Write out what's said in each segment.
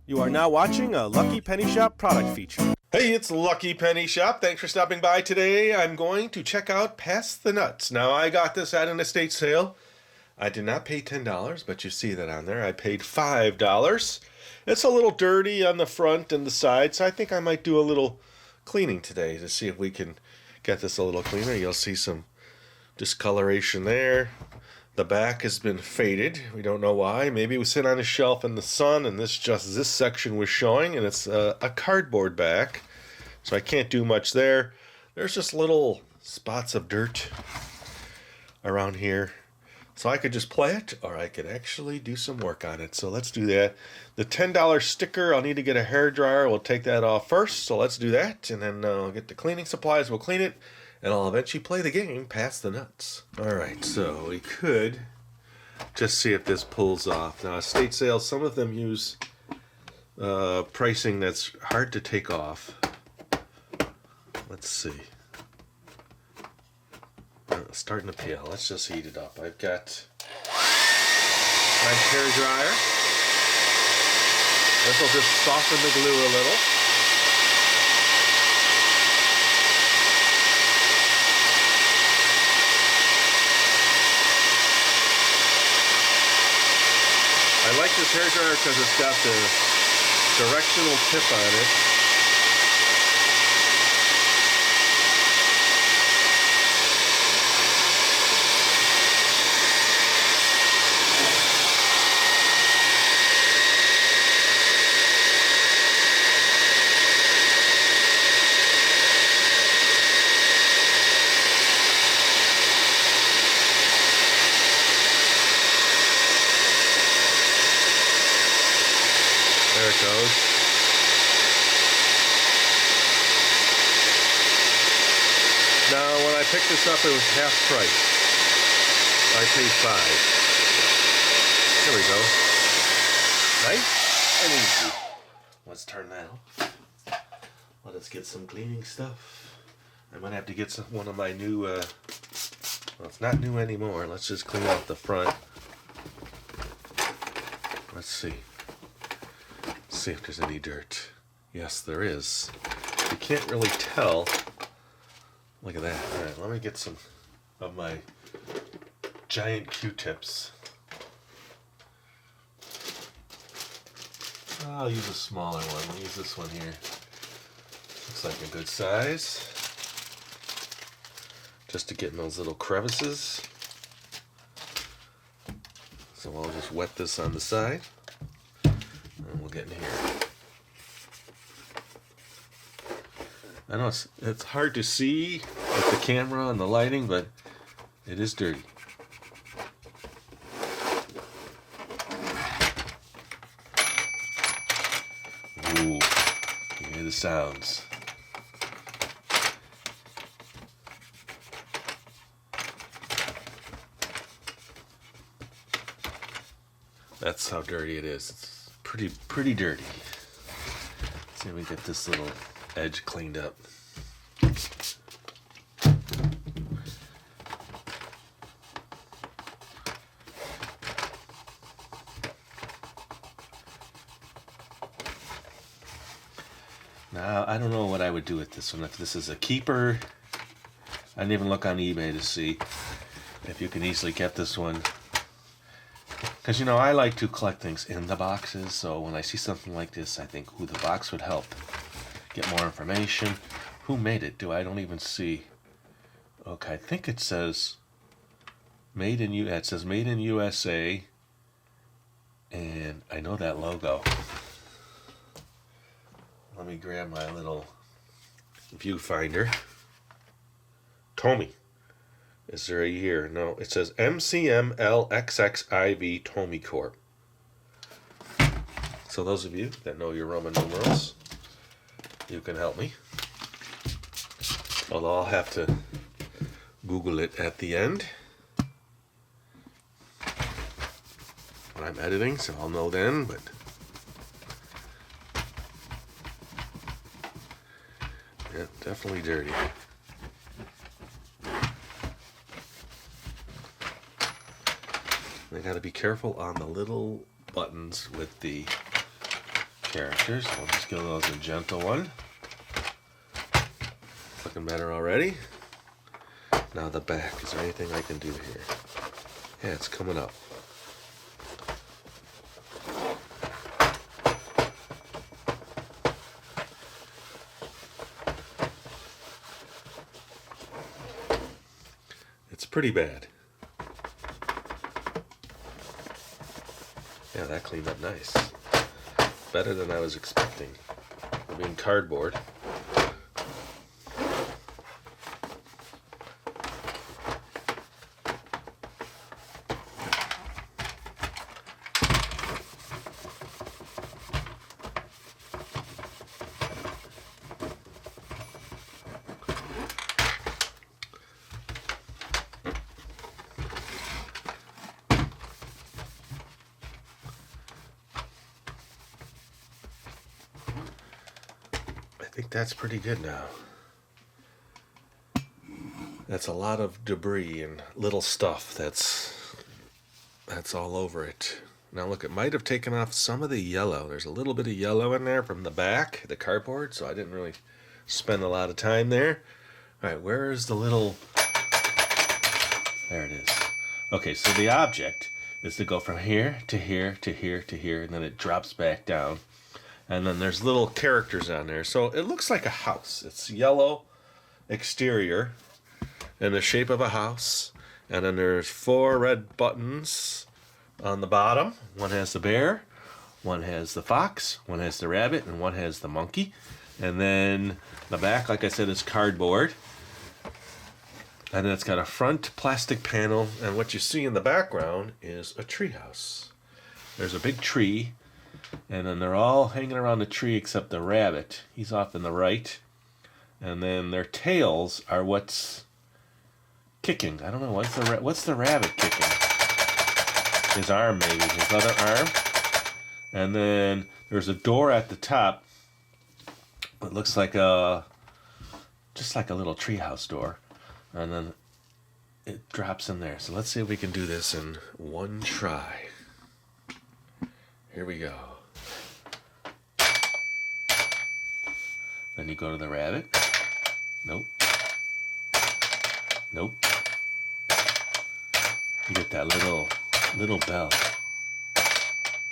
You are now watching a Lucky Penny Shop product feature. Hey, it's Lucky Penny Shop. Thanks for stopping by today. I'm going to check out Pass the Nuts. Now, I got this at an estate sale. I did not pay $10, but you see that on there. I paid $5. It's a little dirty on the front and the side, so I think I might do a little cleaning today to see if we can get this a little cleaner. You'll see some discoloration there. The back has been faded. We don't know why. Maybe it was sitting on a shelf in the sun and this section was showing, and it's a cardboard back, so I can't do much there. There's just little spots of dirt around here. So I could just play it, or I could actually do some work on it. So let's do that. The $10 sticker, I'll need to get a hair dryer. We'll take that off first. So let's do that, and then I'll get the cleaning supplies. We'll clean it, and I'll eventually play the game, Pass the Nuts. All right, so we could just see if this pulls off. Now, estate sales, some of them use pricing that's hard to take off. Let's see. Starting to peel. Let's just heat it up. I've got my hair dryer. This will just soften the glue a little. I like this hair dryer because it's got the directional tip on it. There it goes. Now, when I picked this up, it was half price. I paid $5. There we go. Nice and easy. Let's turn that off. Let us get some cleaning stuff. I might have to get one of my new, well, it's not new anymore. Let's just clean out the front. Let's see. See if there's any dirt. Yes, there is. You can't really tell. Look at that. All right, let me get some of my giant Q-tips. I'll use a smaller one. I'll use this one here. Looks like a good size. Just to get in those little crevices. So I'll just wet this on the side. And we'll get in here. I know it's hard to see with the camera and the lighting, but it is dirty. Ooh, you hear the sounds. That's how dirty it is. It's pretty dirty. Let's see if we get this little edge cleaned up. Now, I don't know what I would do with this one. If this is a keeper, I didn't even look on eBay to see if you can easily get this one. Because, you know, I like to collect things in the boxes, so when I see something like this, I think, ooh, the box would help. Get more information. Who made it? I don't even see. Okay, I think it says made in USA, and I know that logo. Let me grab my little viewfinder. TOMY. Is there a year? No, it says MCMLXXIV TOMY Corp. So those of you that know your Roman numerals, you can help me. Although I'll have to Google it at the end when I'm editing, so I'll know then, but yeah, definitely dirty. I gotta be careful on the little buttons with the characters. We'll just give those a gentle one. Looking better already. Now the back. Is there anything I can do here? Yeah, it's coming up. It's pretty bad. Yeah, that cleaned up nice. Better than I was expecting. I mean, cardboard. I think that's pretty good now. That's a lot of debris and little stuff that's all over it. Now look, it might have taken off some of the yellow. There's a little bit of yellow in there from the back, the cardboard, so I didn't really spend a lot of time there. All right, where is the little... There it is. Okay, so the object is to go from here to here to here to here, and then it drops back down. And then there's little characters on there. So it looks like a house. It's yellow exterior in the shape of a house. And then there's 4 red buttons on the bottom. One has the bear, one has the fox, one has the rabbit, and one has the monkey. And then the back, like I said, is cardboard. And then it's got a front plastic panel. And what you see in the background is a tree house. There's a big tree. And then they're all hanging around the tree except the rabbit. He's off in the right. And then their tails are what's kicking. I don't know, what's the rabbit kicking? His arm, maybe. His other arm. And then there's a door at the top. It looks like just like a little treehouse door. And then it drops in there. So let's see if we can do this in one try. Here we go. Then you go to the rabbit. Nope. Nope. You get that little bell.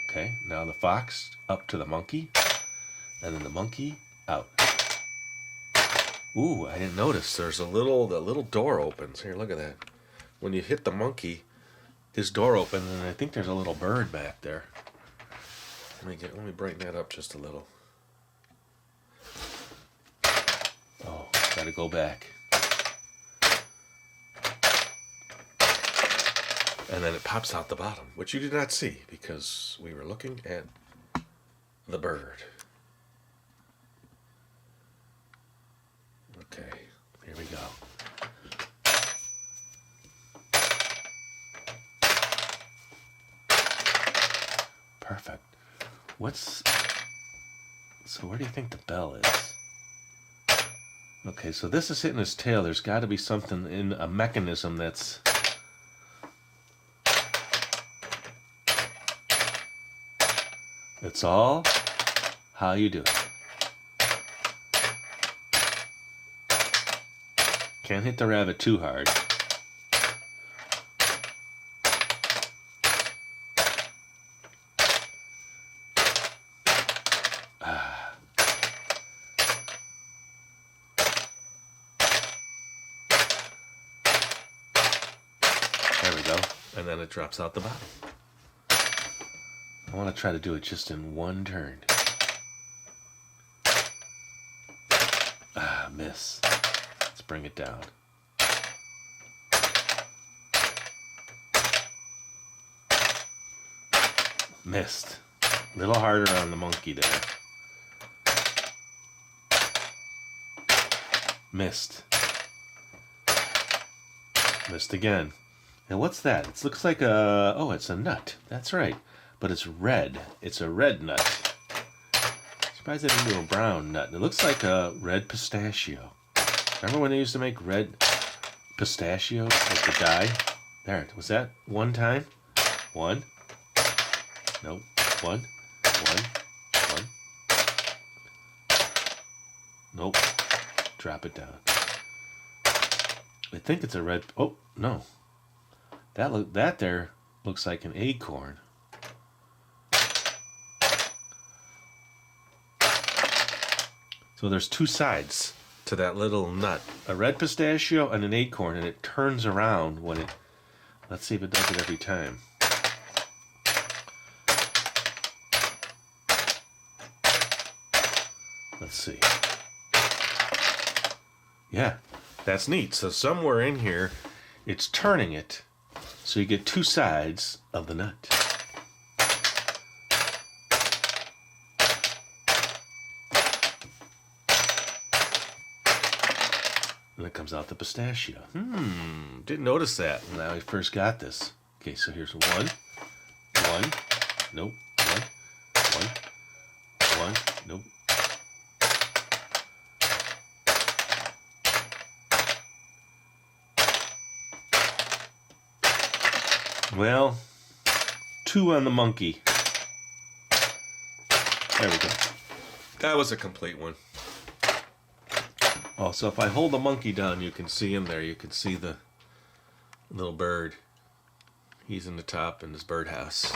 Okay, now the fox up to the monkey, and then the monkey out. Ooh, I didn't notice. There's the little door opens. Here, look at that. When you hit the monkey, his door opens, and I think there's a little bird back there. Let me brighten that up just a little. Oh, gotta go back. And then it pops out the bottom, which you did not see because we were looking at the bird. Okay, here we go. Perfect. So where do you think the bell is? Okay, so this is hitting his tail. There's got to be something in a mechanism that's... It's all how you do it. Can't hit the rabbit too hard. There we go. And then it drops out the bottom. I want to try to do it just in one turn. Miss. Let's bring it down. Missed. A little harder on the monkey there. Missed. Missed again. And what's that? It looks like a... Oh, it's a nut. That's right. But it's red. It's a red nut. Surprised they didn't do a brown nut. It looks like a red pistachio. Remember when they used to make red pistachios, like the dye? There, was that one time? One. Nope. One. One. One. Nope. Drop it down. I think it's a red. Oh no. That there looks like an acorn. So there's two sides to that little nut. A red pistachio and an acorn, and it turns around when it... Let's see if it does it every time. Let's see. Yeah, that's neat. So somewhere in here, it's turning it, so you get two sides of the nut. And it comes out the pistachio. Didn't notice that when I first got this. Okay, so here's one, nope, one, nope. Well, two on the monkey. There we go. That was a complete one. Oh, so if I hold the monkey down, you can see him there. You can see the little bird. He's in the top in his birdhouse.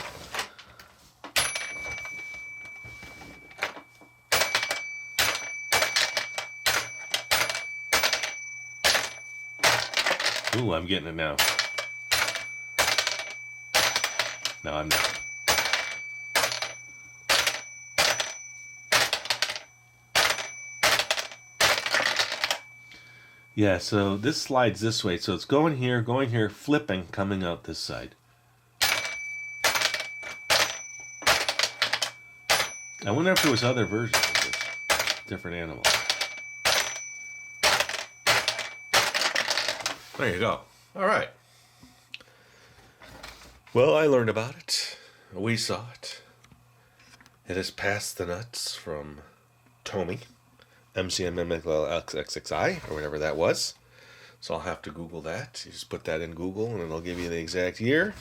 Ooh, I'm getting it now. No, I'm not. Yeah, so this slides this way. So it's going here, flipping, coming out this side. I wonder if there was other versions of this. Different animals. There you go. All right. Well, I learned about it. We saw it. It is Pass the Nuts from TOMY. MCMMXXXI, or whatever that was. So I'll have to Google that. You just put that in Google and it'll give you the exact year.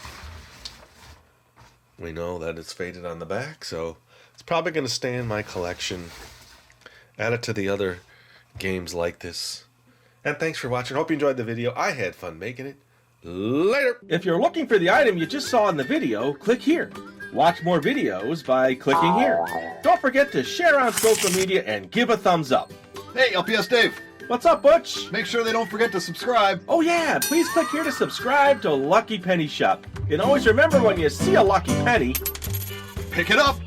We know that it's faded on the back, so it's probably going to stay in my collection. Add it to the other games like this. And thanks for watching. Hope you enjoyed the video. I had fun making it. Later! If you're looking for the item you just saw in the video, click here. Watch more videos by clicking here. Don't forget to share on social media and give a thumbs up. Hey, LPS-Dave! What's up, Butch? Make sure they don't forget to subscribe. Oh yeah, please click here to subscribe to Lucky Penny Shop. And always remember, when you see a lucky penny, Pick it up!